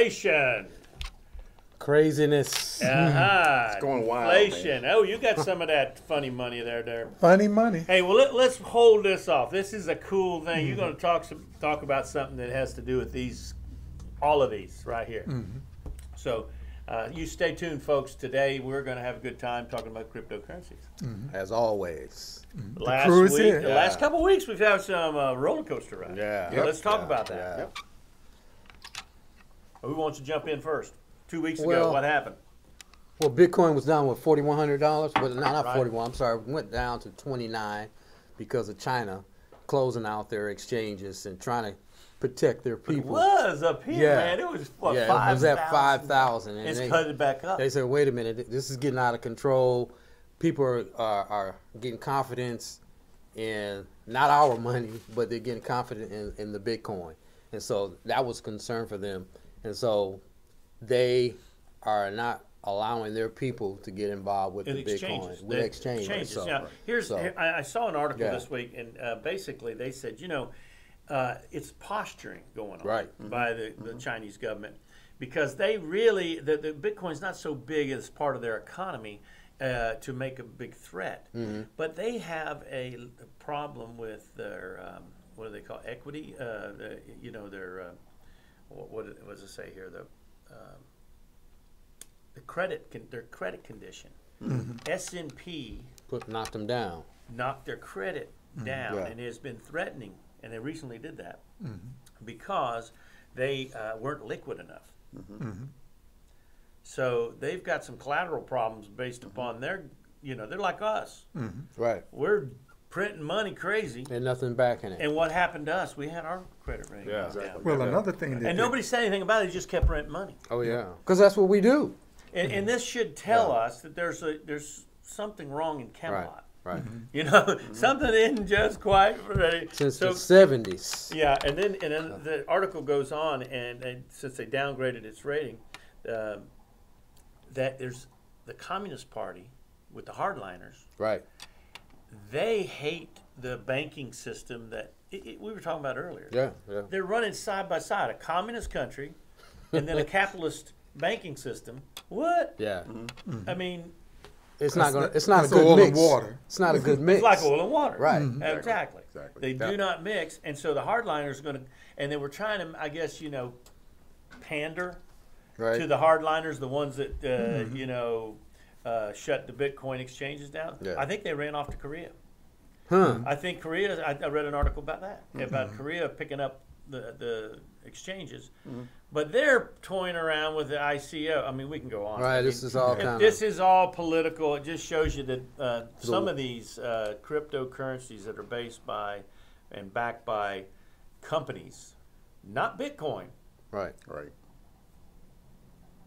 Inflation. Craziness. It's going wild. Inflation. Oh, you got some of that funny money there. Funny money. Hey, well, let's hold this off. This is a cool thing. You're going to talk about something that has to do with all of these right here. So you stay tuned, folks. Today we're going to have a good time talking about cryptocurrencies. As always. Last couple of weeks, we've had some roller coaster rides. Yeah. So let's talk about that. Yeah. Yep. Who wants to jump in first? 2 weeks ago, Well, what happened? Well, Bitcoin was down with $4,100, but not Right. 41. I'm sorry, it went down to 29 because of China closing out their exchanges and trying to protect their It people. was up here, man. It was what, yeah, 5,000? it was at 5,000. And It's cut it back up. They said, wait a minute, this is getting out of control. People are getting confidence in not our money, but they're getting confident in the Bitcoin. And so that was concern for them. And so they are not allowing their people to get involved with the Bitcoin, with exchanges. So, now, I saw an article this week, and basically they said, it's posturing going on by the Chinese government, because they really, the Bitcoin's not so big as part of their economy to make a big threat, but they have a problem with their, what do they call equity? Their, what does it say here? Their credit condition. S&P knocked them down. Knocked their credit down, and has been threatening, and they recently did that because they weren't liquid enough. So they've got some collateral problems based upon their, they're like us. Right. We're printing money crazy. And nothing backing it. And what happened to us? We had our credit rating down. Well, another thing and nobody said anything about it. They just kept renting money. Oh yeah, because that's what we do. And this should tell us that there's something wrong in Camelot. Right. Something isn't just quite ready. Since the 70s. Yeah, and then the article goes on, and since they downgraded its rating, that there's the Communist Party with the hardliners. Right. They hate the banking system that we were talking about earlier. Yeah. They're running side by side, a communist country, and then a capitalist banking system. What? Yeah. I mean, it's not a good mix. Water. It's not a good mix. It's like oil and water. Right. Exactly. They do not mix, and so the hardliners are going to, and they were trying to, I guess, pander to the hardliners, the ones that shut the Bitcoin exchanges down. Yeah. I think they ran off to Korea. I think Korea. I read an article about that, about Korea picking up the exchanges, but they're toying around with the ICO. I mean, we can go on. Right. This is all This is all political. It just shows you that some of these cryptocurrencies that are based by and backed by companies, not Bitcoin. Right.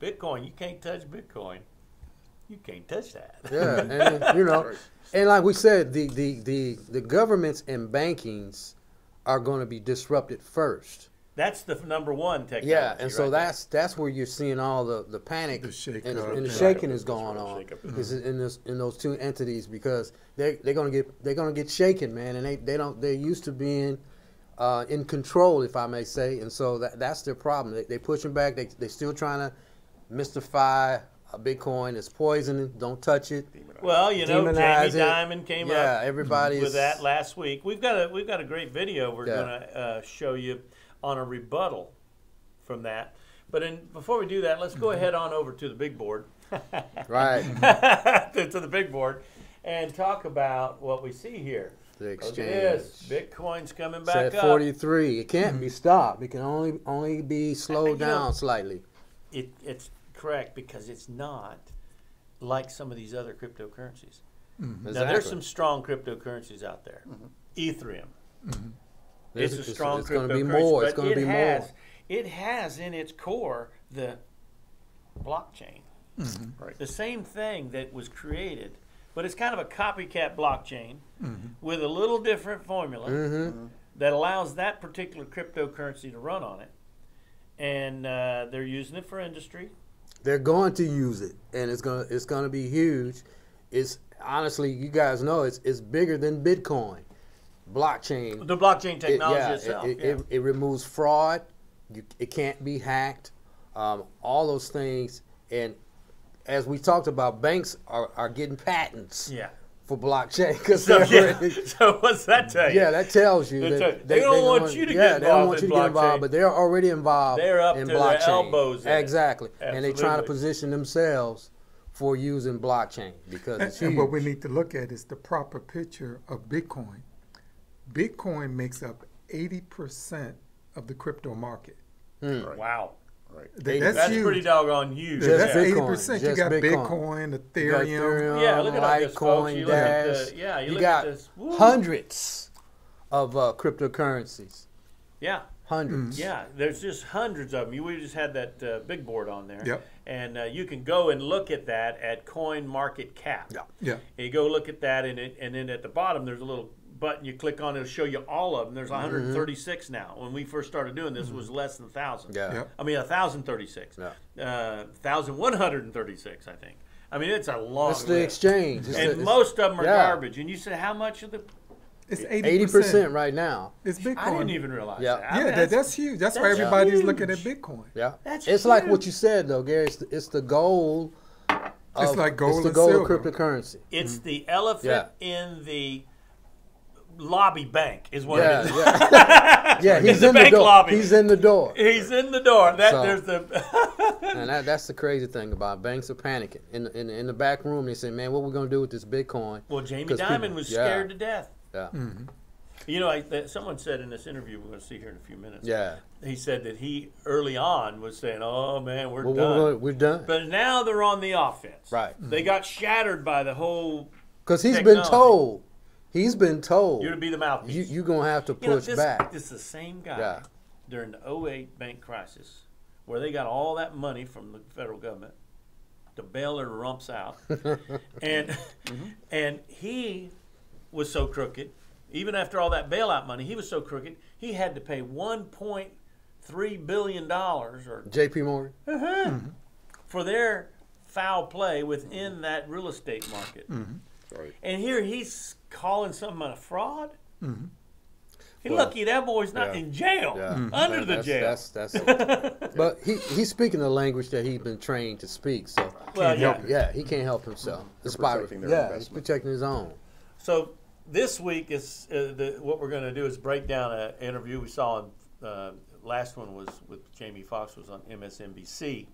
Bitcoin, you can't touch Bitcoin. You can't touch that. Yeah, and and like we said, the governments and bankings are going to be disrupted first. That's the number one technology. Yeah, and so that's where you're seeing all the panic and the shaking is going on. Is in those two entities, because they're gonna get shaken, man, and they're used to being in control, if I may say, and so that's their problem. They pushing back. They still trying to mystify Bitcoin. It's poison. Don't touch it. Well, Jamie Dimon came up everybody with that last week. We've got a great video we're gonna show you on a rebuttal from that. But before we do that, let's go ahead on over to the big board. Right. to the big board and talk about what we see here. The exchange. Look at this. Bitcoin's coming back up. At 43. It can't be stopped. It can only be slowed down slightly. It's correct, because it's not like some of these other cryptocurrencies. Now, there's some strong cryptocurrencies out there. Ethereum. It's a strong cryptocurrency. It's going to be more. It's going to be more. It has in its core the blockchain. The same thing that was created, but it's kind of a copycat blockchain with a little different formula that allows that particular cryptocurrency to run on it. And they're using it for industry. They're going to use it, and it's gonna be huge. It's honestly, you guys know, it's bigger than Bitcoin. Blockchain. The blockchain technology itself. It removes fraud. It can't be hacked. all those things. And as we talked about, banks are getting patents. Yeah. For blockchain, because so what's that tell you? Yeah, that tells you they don't want you to get involved. They don't want you to get involved, but they're already involved. They're up in to blockchain. Their elbows. Exactly, and they're trying to position themselves for using blockchain because it's huge. And what we need to look at is the proper picture of Bitcoin. Bitcoin makes up 80% of the crypto market. Right. Wow. Right. That's pretty doggone huge. That's 80%. You got Bitcoin, Ethereum. Yeah, look at this, folks. You got hundreds of cryptocurrencies. Yeah. Hundreds. Yeah, there's just hundreds of them. We just had that big board on there. Yep. And you can go and look at that at CoinMarketCap. Yeah. And you go look at that, and then at the bottom there's a little button you click on, it'll show you all of them. There's 136 now. When we first started doing this, it was less than 1,000. Yeah. I mean, 1,036. Yeah. 1,136, I think. I mean, it's a long It's the exchange. Most of them are garbage. And you said how much of the... It's 80% right now. It's Bitcoin. I didn't even realize that. Yeah, that's huge. That's why everybody's looking at Bitcoin. Yeah. That's huge. Like what you said, though, Gary. It's the goal. It's like gold It's the goal of cryptocurrency. It's the elephant in the lobby bank is what it is. Yeah, he's in the door. Lobby. He's in the door. He's in the door. There's the and that's the crazy thing about banks are panicking. In the back room, they say, "Man, what are we gonna do with this Bitcoin?" Well, Jamie Dimon was scared to death. Yeah. You know, someone said in this interview we're going to see here in a few minutes. Yeah. He said that he early on was saying, "Oh man, we're done. We're done." But now they're on the offense. Right. They got shattered by the whole. Because he's been told. He's been told. You're to be the mouthpiece. You're going to have to push back. This is the same guy during the 2008 bank crisis where they got all that money from the federal government to bail their rumps out. And he was so crooked, even after all that bailout money, he was so crooked, he had to pay $1.3 billion or JP Morgan for their foul play within that real estate market. Right. And here he's calling something a fraud. He's lucky that boy's not in jail, under the jail. But he's speaking the language that he's been trained to speak. So he can't help himself. He's protecting his own. So this week is what we're going to do is break down an interview we saw. Last one was with Jamie Foxx, was on MSNBC.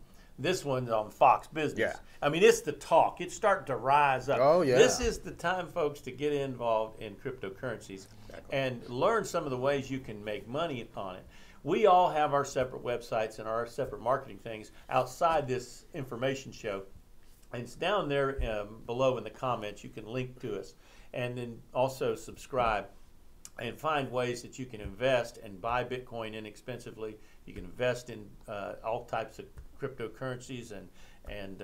This one's on Fox Business. Yeah. I mean, it's the talk. It's starting to rise up. Oh, yeah. This is the time, folks, to get involved in cryptocurrencies and learn some of the ways you can make money on it. We all have our separate websites and our separate marketing things outside this information show. And it's down there below in the comments. You can link to us. And then also subscribe and find ways that you can invest and buy Bitcoin inexpensively. You can invest in all types of cryptocurrencies and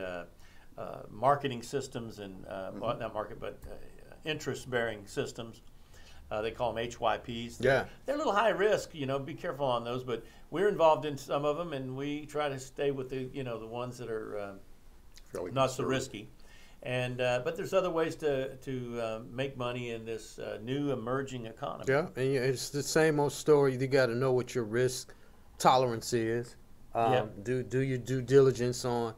marketing systems and not market, but interest-bearing systems. They call them HYPs. They're a little high risk, be careful on those, but we're involved in some of them, and we try to stay with the ones that are not so risky. And but there's other ways to make money in this new emerging economy. Yeah, and it's the same old story. You got to know what your risk tolerance is. Do your due diligence on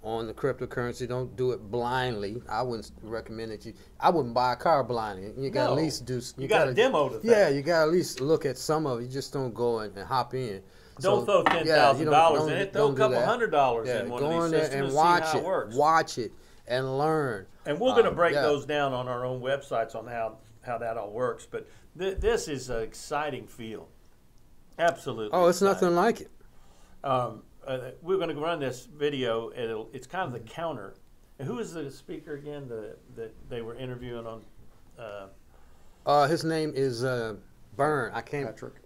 the cryptocurrency. Don't do it blindly. I wouldn't recommend that I wouldn't buy a car blindly. You got to at least do. You got to demo the thing. Yeah, you got to at least look at some of it. You just don't go and hop in. Don't throw $10,000 in it. Throw a couple $100 in one of these systems and see how it works. Watch it and learn. And we're going to break those down on our own websites on how that all works. But this is an exciting field. Absolutely. Oh, it's nothing like it. We're going to run this video. It's kind of the counter. And who is the speaker again that they were interviewing on? His name is Byrne.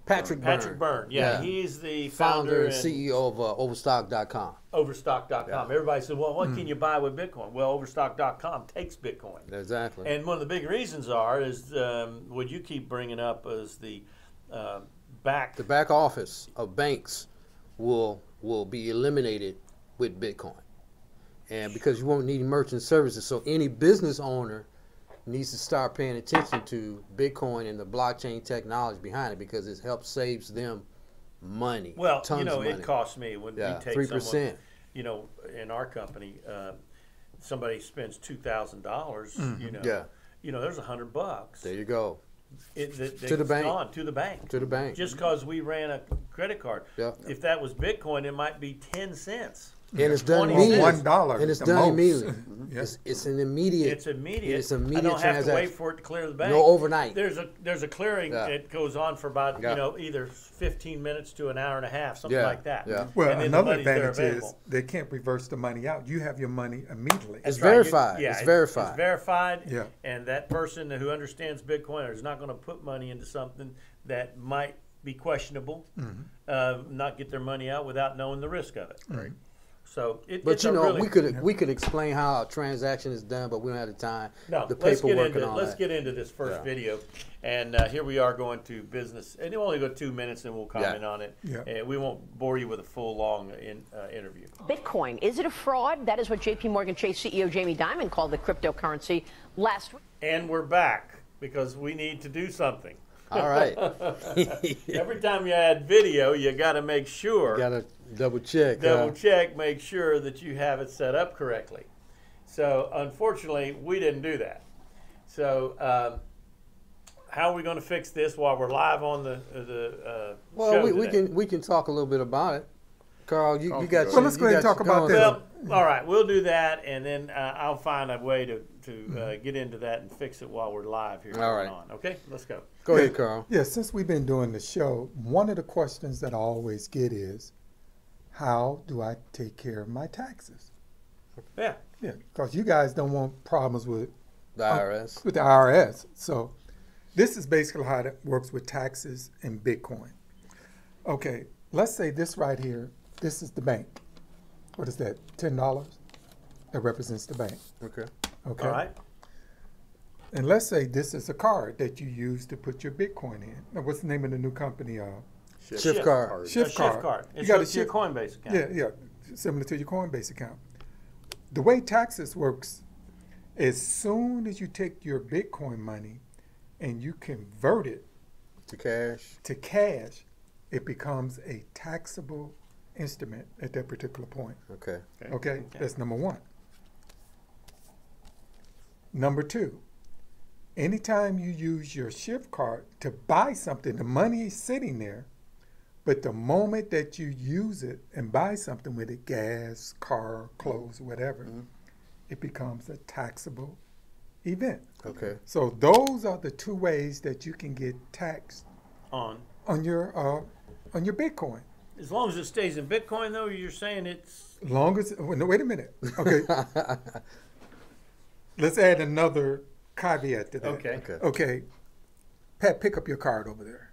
Patrick Byrne. Yeah, he's the founder and CEO of Overstock.com. Overstock.com. Yeah. Everybody said, well, what can you buy with Bitcoin? Well, Overstock.com takes Bitcoin. Exactly. And one of the big reasons is what you keep bringing up is the back office of banks will be eliminated with Bitcoin, and because you won't need merchant services, so any business owner needs to start paying attention to Bitcoin and the blockchain technology behind it, because it helps saves them money. Well, tons you know, of money. it costs me when we take 3%. someone, you know, in our company, somebody spends $2,000. You know, there's $100. There you go. To the bank. Gone, to the bank. To the bank. Just because we ran a credit card. If that was Bitcoin, it might be 10 cents. And it's done immediately. $1. And it's done immediately. It's an immediate. It's immediate. It's immediate I don't have transaction. to wait for it to clear the bank. No overnight. There's a clearing that goes on for about you know, either 15 minutes to an hour and a half, something like that. Well, another advantage is they can't reverse the money out. You have your money immediately. It's verified. It's verified. It's verified. Yeah. And that person who understands Bitcoin is not going to put money into something that might be questionable, not get their money out without knowing the risk of it. Right. So but you know, we could explain how a transaction is done, but we don't have the time. No, the paperwork let's get into this first video, and here we are going to business, and it'll only go 2 minutes, and we'll comment on it. And we won't bore you with a full long interview. Bitcoin, is it a fraud? That is what J.P. Morgan Chase CEO Jamie Dimon called the cryptocurrency last week. And we're back because we need to do something. All right. Every time you add video, you got to make sure. You got to double check. Make sure that you have it set up correctly. So unfortunately, we didn't do that. So how are we going to fix this while we're live on the show today? we can talk a little bit about it. Carl, you got. Well, let's go ahead and talk about this. Well, all right, we'll do that, and then I'll find a way to get into that and fix it while we're live here. All right. Okay, let's go. Go ahead, Carl. Yeah, since we've been doing the show, one of the questions that I always get is, how do I take care of my taxes? Yeah. Yeah, because you guys don't want problems with the IRS. With the IRS. So this is basically how it works with taxes and Bitcoin. Okay, let's say this right here, this is the bank. What is that, $10? That represents the bank. Okay. Okay. All right. And let's say this is a card that you use to put your Bitcoin in. Now, what's the name of the new company? Shift card. Shift card. It's got your Coinbase account. Yeah, similar to your Coinbase account. The way taxes works, as soon as you take your Bitcoin money and you convert it to cash, it becomes a taxable instrument at that particular point. Okay. That's number one. Number two, anytime you use your Shift card to buy something, the money is sitting there, but the moment that you use it and buy something with it, gas, car, clothes, whatever, it becomes a taxable event. Okay. So those are the two ways that you can get taxed on your Bitcoin. As long as it stays in Bitcoin, though, you're saying it's... Long as... No, wait a minute. Okay. Let's add another caveat to that. Okay. Pat, pick up your card over there.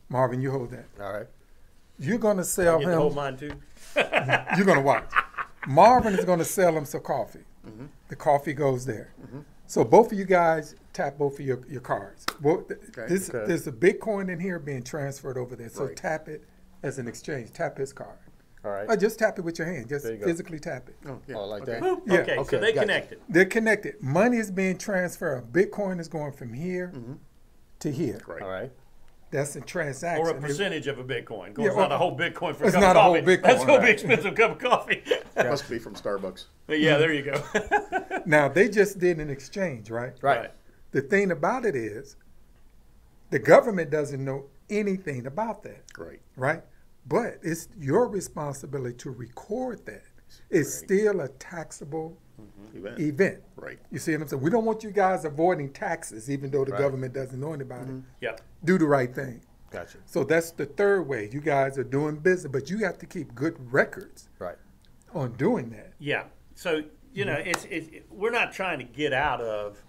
Marvin, you hold that. All right. You're going to sell him... hold mine, too? You're going to watch. Marvin is going to sell him some coffee. The coffee goes there. So both of you guys tap both of your cards. There's a Bitcoin in here being transferred over there. So tap it as an exchange. Tap his card. All right. Just tap it with your hand. Just physically tap it. Oh, like that? Yeah. Okay, so they connected. They're connected. Money is being transferred. Bitcoin is going from here to here. All right. That's a transaction. Or a percentage of a Bitcoin. It's not a whole Bitcoin for a cup of coffee. It's not a whole Bitcoin. That's a going to be expensive cup of coffee. Must be from Starbucks. Yeah, there you go. Now, they just did an exchange, right? Right. The thing about it is the government doesn't know anything about that. Right? But it's your responsibility to record that. It's still a taxable event. Right. You see what I'm saying? We don't want you guys avoiding taxes, even though the government doesn't know anything about it. Yeah. Do the right thing. Gotcha. So that's the third way. You guys are doing business, but you have to keep good records on doing that. Yeah. So, you know, we're not trying to get out of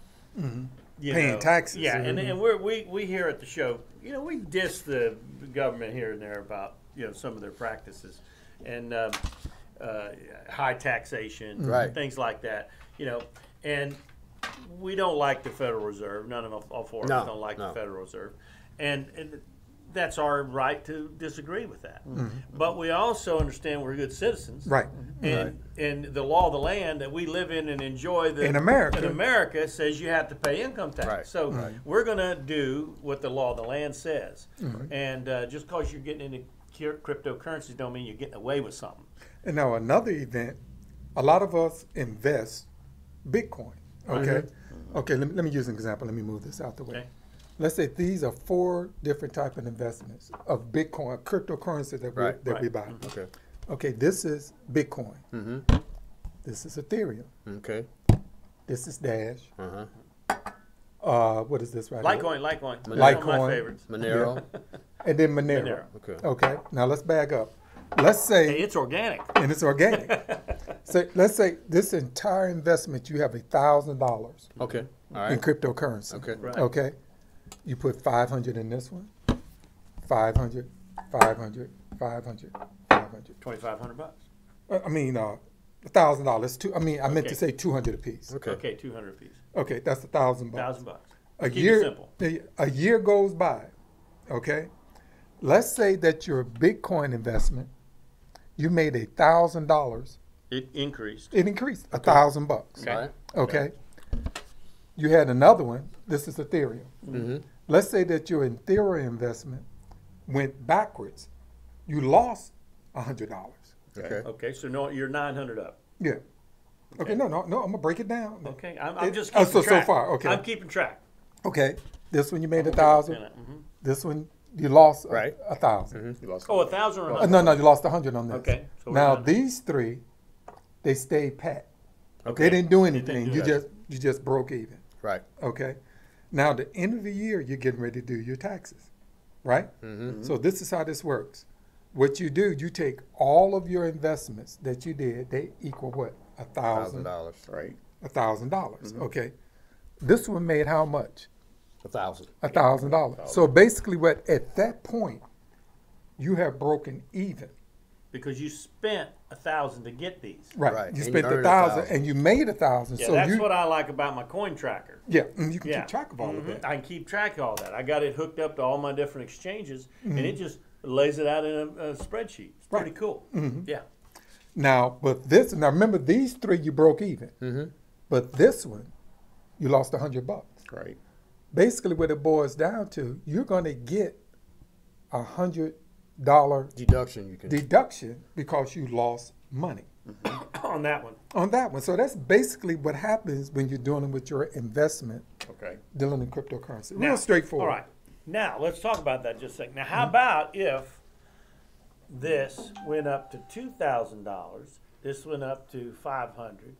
paying taxes. Yeah, and we here at the show, you know, we diss the government here and there about, you know, some of their practices and high taxation, things like that, you know, and we don't like the Federal Reserve. None of all four of us don't like the Federal Reserve. And that's our right to disagree with that. But we also understand we're good citizens. Right. And the law of the land that we live in and enjoy in America says you have to pay income tax. So we're going to do what the law of the land says. And just because you're getting into cryptocurrencies don't mean you're getting away with something. And now another event, a lot of us invest Bitcoin. Okay. Okay. Let me use an example. Let me move this out the way. Okay. Let's say these are 4 different type of investments of Bitcoin, cryptocurrency that we buy. Okay. Okay. This is Bitcoin. This is Ethereum. Okay. This is Dash. What is this right Litecoin. Litecoin. One of my favorites. Monero. Yeah. And then Monero. Okay. Okay. Now let's back up. Let's say Hey, it's organic. and it's organic. So let's say this entire investment you have $1,000 Okay. All right. in cryptocurrency. Okay. Right. Okay. You put 500 in this one. 500, 500, 500, 500. $2,500. I mean, $1,000. I meant to say 200 apiece. Okay. Okay, 200 apiece. Okay, that's $1,000. $1,000. A Keep it year. simple. A year goes by. Okay. Let's say that your Bitcoin investment, you made $1,000. It increased. It increased $1,000. Okay. All right. Okay. You had another one. This is Ethereum. Let's say that your Ethereum investment went backwards. You lost $100. Okay. Okay, so no, you're 900 up. Yeah. Okay. No. I'm gonna break it down. Okay, I'm just Oh, keeping so track. far. Okay. I'm keeping track. Okay. This one you made 1,000. Mm-hmm. This one you lost Right. 1,000. You lost. Oh, 1,000 or 100? No, you lost 100 on this. Okay, so we're now done. these 3, they stayed pat. Okay. They didn't do They anything. didn't do You just broke even. Right. Okay. Now the end of the year, you're getting ready to do your taxes, right? So this is how this works. What you do, you take all of your investments that you did. They equal what? $1,000. Right. $1,000. Okay. This one made how much? 1,000. $1,000. So basically, what at that point, you have broken even. Because you spent 1,000 to get these. Right. Right. You And spent you earned 1,000 1,000. and you made 1,000. Yeah, so that's you, what I like about my coin tracker. yeah, and you can Yeah. keep track of all of that. I can keep track of all that. I got it hooked up to all my different exchanges, and it just lays it out in a spreadsheet. It's pretty Right. cool. Yeah. Now, now remember these 3 you broke even, but this one you lost $100. Right. Basically, what it boils down to, you're going to get $100 Deduction you can. deduction because you lost money On that one. on that one. So that's basically what happens when you're dealing with your investment, Okay. dealing in cryptocurrency. Now, Real straightforward. All right. Now, let's talk about that just a second. Now, how about if this went up to $2,000, this went up to $500,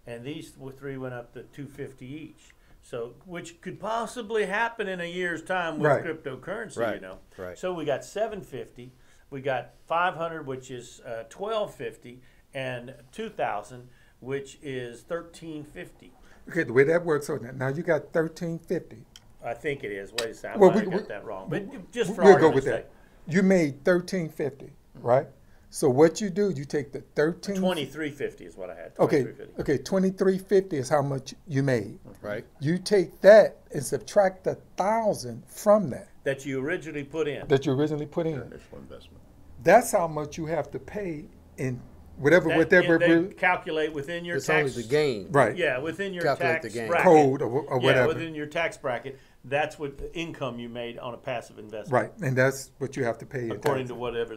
and these 3 went up to $250 each? So, which could possibly happen in a year's time with Right. cryptocurrency, Right. you know. Right. So we got $750, we got $500, which is $1,250, and $2,000, which is $1,350. Okay, the way that works on that. Now you got $1,350. I think it is. Wait a second, Well, I might have we- got that wrong, but just for We'll go argument's with sake. that. You made $1,350, right? So what you do, you take the 2350 is what I had. Okay, 2350. okay, 2350 is how much you made. Right. You take that and subtract 1,000 from that That you originally put in. you originally put in. Initial investment. That's how much you have to pay in whatever And they calculate within your It's tax. only the gain. right Yeah, within your Calculate tax the gain. bracket. code or Yeah, whatever. within your tax bracket. That's what income you made on a passive investment. Right, and that's what you have to pay. in According taxes. to whatever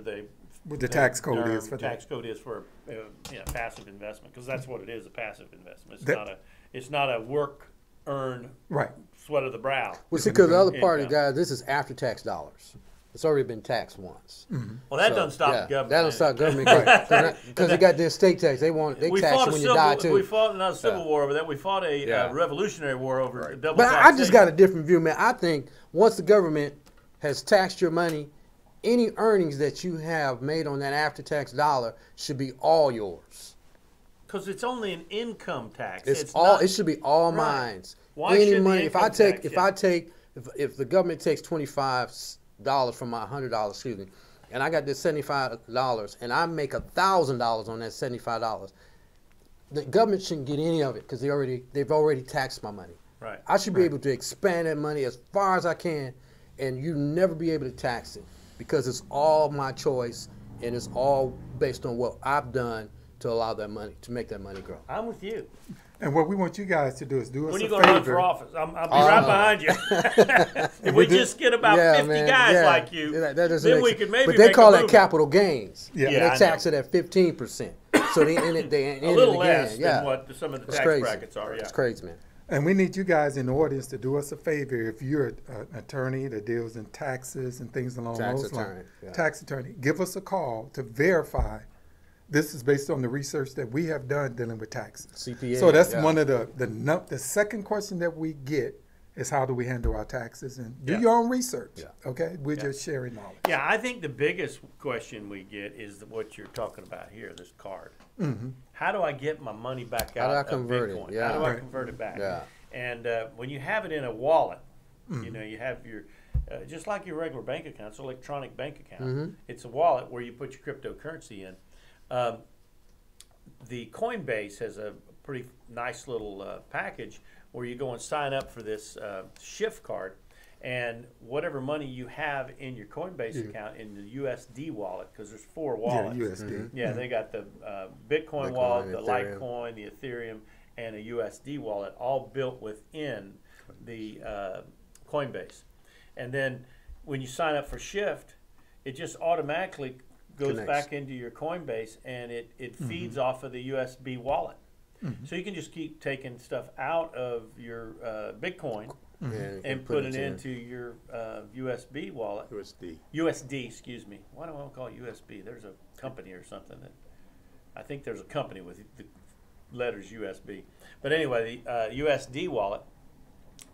What the tax code is for that. tax code is for passive investment, because that's what it is, a passive investment. It's That- not a work earn Right. sweat of the brow. Well, see, because the other part of Income. guys, this is after tax dollars. It's already been taxed once. Well, that So, doesn't stop yeah, the government. That don't stop government because they got their estate tax. They We tax fought you a when you die civil. We too. fought not a civil war over that. We fought a Yeah. revolutionary war over double But taxation. I just got a different view, man. I think once the government has taxed your money, any earnings that you have made on that after-tax dollar should be all yours. Because it's only an income tax. It's all. not- It should be all Right. mine. Why Any should the money. If I income take, tax, if yeah. I take, if the government takes $25 from my $100, excuse me, and I got this $75, and I make $1,000 on that $75, the government shouldn't get any of it because they've already taxed my money. Right. I should be able to expand that money as far as I can, and you never be able to tax it because it's all my choice and it's all based on what I've done to allow that money, to make that money grow. I'm with you. And what we want you guys to do is do us a favor. When are you going to run for office? I'll be right behind you. If we just get about 50 guys like you, then we could maybe But they make call a that movement. capital gains. Yeah. They tax it at 15%. So they end it a little less again. than what some of the tax brackets are. Yeah. It's crazy, man. And we need you guys in the audience to do us a favor. If you're an attorney that deals in taxes and things along those lines, tax attorney, give us a call to verify. This is based on the research that we have done dealing with taxes. CPA. So that's one of the second question that we get is how do we handle our taxes, and do your own research. Okay, we're just sharing knowledge. Yeah, I think the biggest question we get is what you're talking about here, this card. How do I get my money back out of Bitcoin? How do I convert it back? And when you have it in a wallet, you know, you have your just like your regular bank account, it's an electronic bank account. It's a wallet where you put your cryptocurrency in. The Coinbase has a pretty nice little package where you go and sign up for this Shift card, and whatever money you have in your Coinbase account in the USD wallet, because there's 4 wallets. Yeah, USD. Yeah, they got the Bitcoin wallet, the Litecoin, the Ethereum, and a USD wallet, all built within the Coinbase. And then when you sign up for Shift, it just automatically goes back into your Coinbase, and it feeds off of the USB wallet. So you can just keep taking stuff out of your Bitcoin and put it into your USB wallet. USD, excuse me. Why do I want to call it USB? There's a company or something that I think there's a company with the letters USB. But anyway, the USD wallet.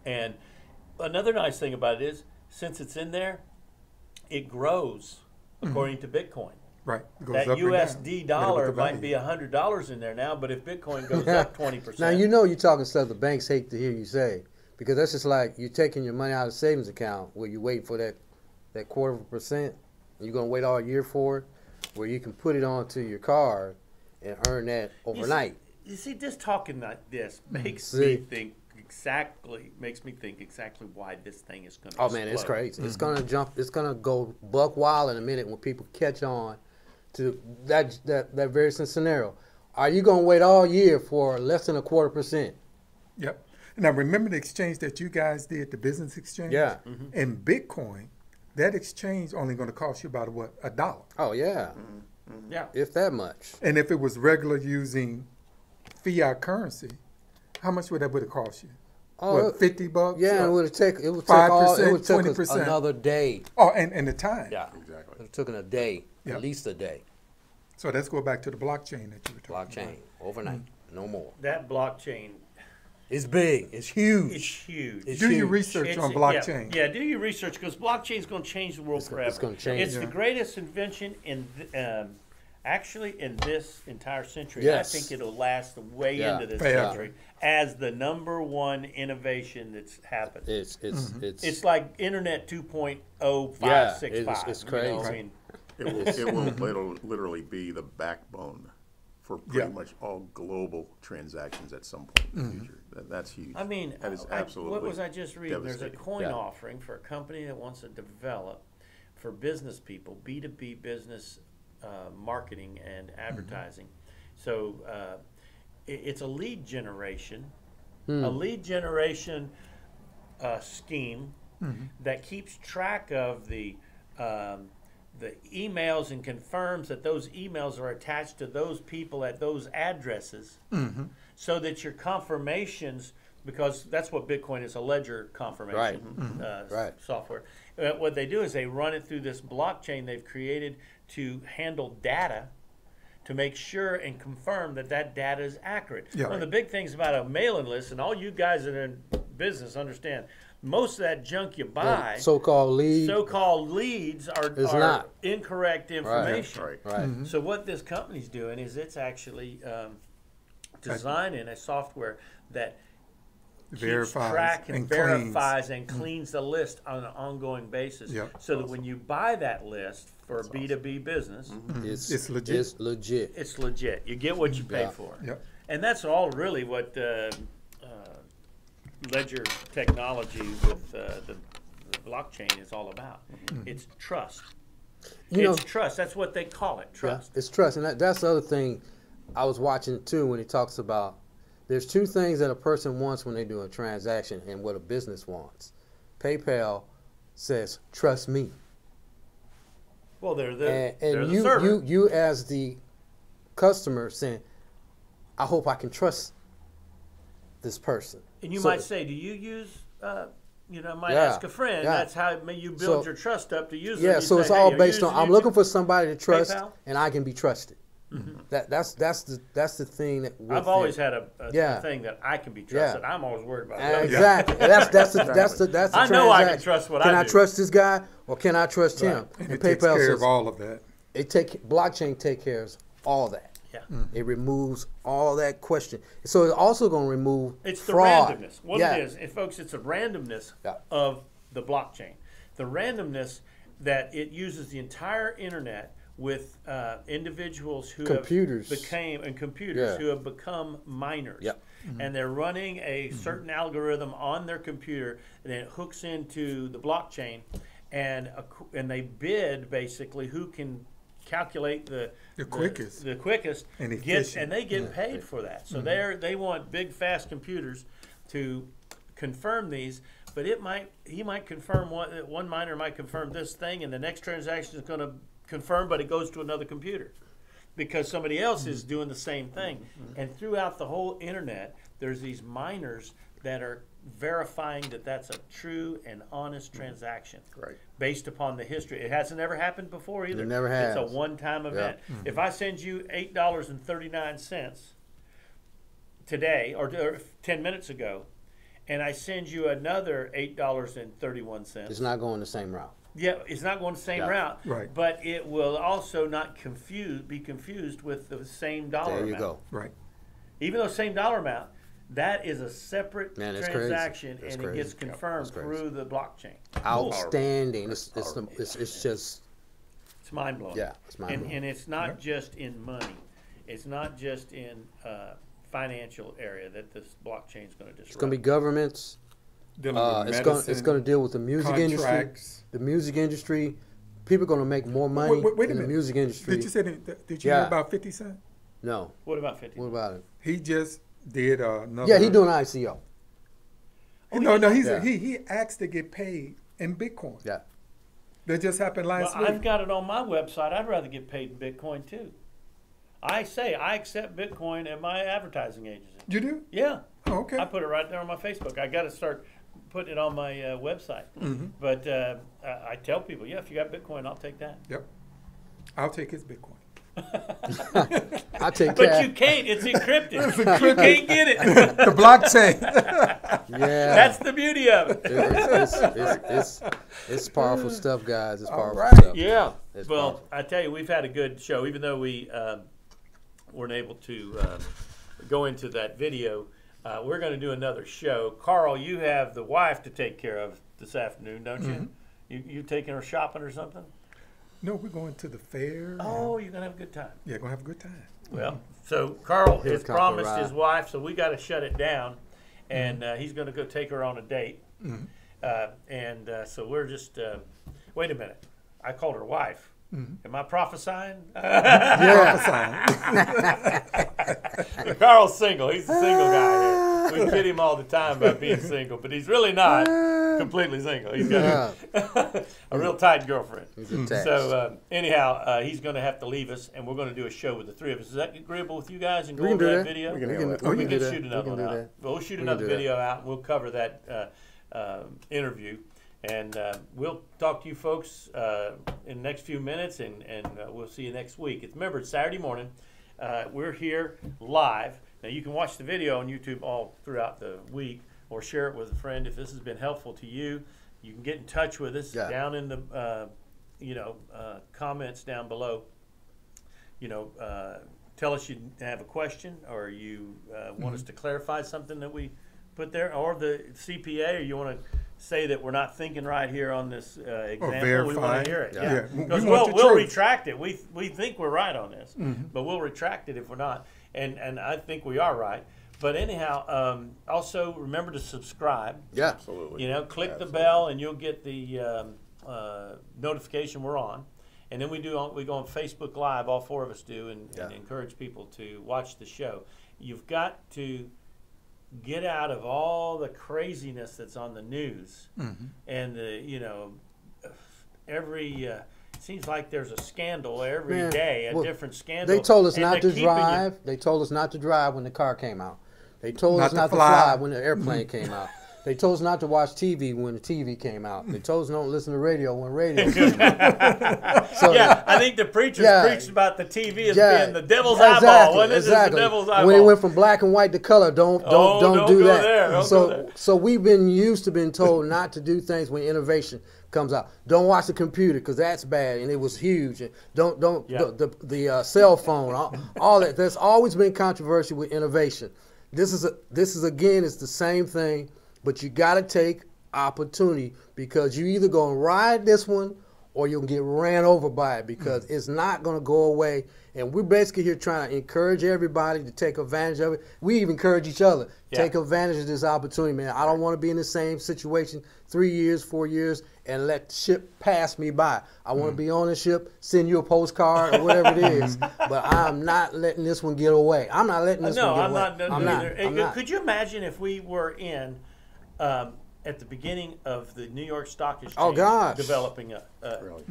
And another nice thing about it is, since it's in there, it grows according to Bitcoin. Right. That USD dollar might be $100 in there now, but if Bitcoin goes up 20%. Now, you know you're talking stuff the banks hate to hear you say, because that's just like you're taking your money out of the savings account where you wait for that 0.25%. You're going to wait all year for it, where you can put it onto your card and earn that overnight. You see, just talking like this makes me think exactly why this thing is going to explode. Man, it's crazy. It's going to jump. It's going to go buck wild in a minute when people catch on to that very scenario. Are you going to wait all year for less than 0.25%? Yep. Now, remember the exchange that you guys did, the business exchange? Yeah. In Bitcoin, that exchange only going to cost you about what, $1? Oh, yeah. Yeah. If that much. And if it was regular using fiat currency, how much would that have cost you? Oh, what, $50? Yeah, it would take 5%, us another day. Oh, and the time. Yeah, exactly. It took a day, at least a day. So let's go back to the blockchain that you were talking about. Overnight, no more. That blockchain. It's big. It's huge. It's huge. Do your research on blockchain. Yeah, do your research, because blockchain is going to change the world forever. It's going to change. It's the greatest invention in actually in this entire century. Yes. I think it'll last way into this century as the #1 innovation that's happened. It's like Internet 2.0565. It's crazy. You know, I mean, it'll literally be the backbone for pretty much all global transactions at some point in the future. That's huge. I mean, that is absolutely what was I just reading? There's a coin offering for a company that wants to develop for business people, B2B business marketing and advertising. So it's a lead generation, scheme that keeps track of the emails and confirms that those emails are attached to those people at those addresses, so that your confirmations, because that's what Bitcoin is, a ledger confirmation software. What they do is they run it through this blockchain they've created to handle data, to make sure and confirm that that data is accurate. One of the big things about a mailing list, and all you guys that are in business understand, most of that junk you buy, so-called leads are incorrect information. So what this company's doing is it's actually designing a software that keeps track and verifies and cleans the list on an ongoing basis, so that when you buy that list for a B2B business, it's legit. It's legit. You get what you pay for. And that's all really what ledger technology with the blockchain is all about. It's trust. It's trust. That's what they call it, trust. It's trust. And that's the other thing I was watching too when he talks about there's two things that a person wants when they do a transaction and what a business wants. PayPal says, trust me. Well, they're you as the customer saying, I hope I can trust this person. And you might say, do you use, I might ask a friend. Yeah. That's how you build your trust up to use it. Yeah, so it's all based on, I'm looking for somebody to trust PayPal? And I can be trusted. Mm-hmm. That's the thing that I've always had a thing that I can be trusted. I'm always worried about that. Exactly. That's the I know I can trust what I do. Can I trust this guy or can I trust him? And it takes care of all of that. Blockchain take care of all that. Yeah. It removes all that question. So it's also going to remove fraud. The randomness. What it is, folks, it's a randomness of the blockchain. The randomness that it uses the entire internet with individuals who have become miners. Yep. Mm-hmm. And they're running a certain algorithm on their computer, and it hooks into the blockchain, and they bid basically who can calculate the quickest, and they get paid for that. So they want big fast computers to confirm these. But he might confirm one miner might confirm this thing, and the next transaction is going to confirm, but it goes to another computer because somebody else is doing the same thing. And throughout the whole internet, there's these miners that are verifying that that's a true and honest transaction, based upon the history. It hasn't ever happened before either. It never has. It's a one-time event. If I send you $8.39 today or 10 minutes ago, and I send you another $8.31, it's not going the same route. Yeah, it's not going the same route, but it will also not be confused with the same dollar amount. There you go. Right. Even though same dollar amount, that is a separate transaction, and it gets confirmed through the blockchain. Outstanding. It's mind blowing. Yeah, it's mind blowing. And it's not just in money. It's not just in financial area that this blockchain is going to disrupt. It's going to be governments. It's going to deal with the music industry. The music industry, people are going to make more money in the music industry. Did you say did you hear about 50 Cent? No. What about 50? What about it? He just did another. Yeah, he's doing ICO. He asked to get paid in Bitcoin. Yeah. That just happened last week. I've got it on my website. I'd rather get paid in Bitcoin too. I accept Bitcoin at my advertising agency. You do? Yeah. Oh, okay. I put it right there on my Facebook. I got to start putting it on my website. Mm-hmm. But I tell people, if you got Bitcoin, I'll take that. Yep. I'll take his Bitcoin. I'll take that. But you can't. It's encrypted. You can't get it. The blockchain. Yeah. That's the beauty of it. It's powerful stuff, guys. It's powerful stuff. Yeah. Well, I tell you, we've had a good show, even though we weren't able to go into that video. We're going to do another show. Carl, you have the wife to take care of this afternoon, don't you? Mm-hmm. You taking her shopping or something? No, we're going to the fair. Oh, you're going to have a good time. Yeah, going to have a good time. Well, so Carl has promised his wife, so we got to shut it down, and he's going to go take her on a date. Mm-hmm. So we're just, wait a minute. I called her wife. Mm-hmm. Am I prophesying? Yeah. Carl's single. He's a single guy here. We kid him all the time about being single, but he's really not completely single. He's got a real tight girlfriend. He's attached. So anyhow, he's going to have to leave us, and we're going to do a show with the three of us. Is that agreeable with you guys? And go over that video? We can shoot another one out. We'll shoot another video out, and we'll cover that interview. And we'll talk to you folks in the next few minutes, and we'll see you next week. Remember, it's Saturday morning. We're here live. Now, you can watch the video on YouTube all throughout the week or share it with a friend if this has been helpful to you. You can get in touch with us down in the comments down below. Tell us you have a question or you want us to clarify something that we put there, or the CPA, or you want to say that we're not thinking right here on this example. We want to hear it. Because we'll retract it. We think we're right on this, but we'll retract it if we're not. And I think we are right. But anyhow, also remember to subscribe. Yeah, absolutely. Click the bell, and you'll get the notification we're on. and then we go on Facebook Live. All four of us do, and encourage people to watch the show. You've got to get out of all the craziness that's on the news, and every. Seems like there's a scandal every day, a different scandal. They told us not to drive. They told us not to drive when the car came out. They told us not to fly when the airplane came out. They told us not to watch TV when the TV came out. They told us not to listen to radio when radio came out. So, I think the preachers preached about the TV as being the devil's eyeball. Exactly. The devil's eyeball. When it went from black and white to color, don't do that. So we've been used to being told not to do things when innovation comes out. Don't watch the computer because that's bad, and it was huge. And the cell phone, all that. There's always been controversy with innovation. This is again, it's the same thing. But you got to take opportunity because you either going to ride this one or you'll get ran over by it because it's not going to go away. And we're basically here trying to encourage everybody to take advantage of it. We even encourage each other. Take advantage of this opportunity, man. I don't want to be in the same situation 3 years, 4 years, and let the ship pass me by. I want to be on the ship, send you a postcard or whatever it is, but I'm not letting this one get away. I'm not letting this one get away. I'm not. Could you imagine if we were in at the beginning of the New York Stock Exchange developing really?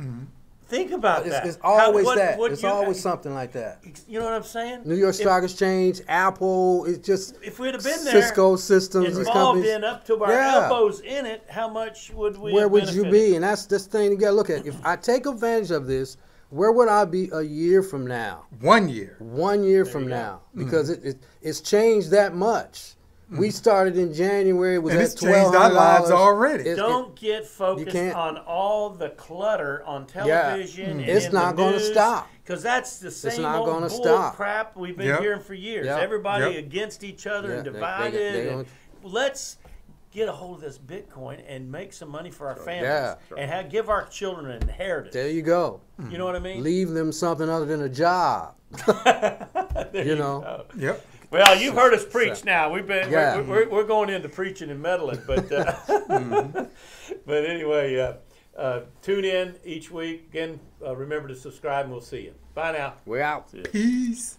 Think about that. It's always it's always something like that. You know what I'm saying? New York Stock Exchange, Apple, it's just if we'd have been there, Cisco Systems, involved in up to our elbows in it, how much would we? Where would you be? And that's this thing you got to look at. If I take advantage of this, where would I be a year from now? 1 year. 1 year from now, because it's changed that much. We started in January. And it's changed our lives already. Don't get focused on all the clutter on television. And it's not going to stop. Because that's the same old bull crap we've been hearing for years. Everybody against each other and divided. Let's get a hold of this Bitcoin and make some money for our families and give our children an inheritance. There you go. You know what I mean? Leave them something other than a job. you know. Yep. Well, you've heard us preach now. We've been we're going into preaching and meddling, but but anyway, tune in each week. Again, remember to subscribe, and we'll see you. Bye now. We're out. Peace.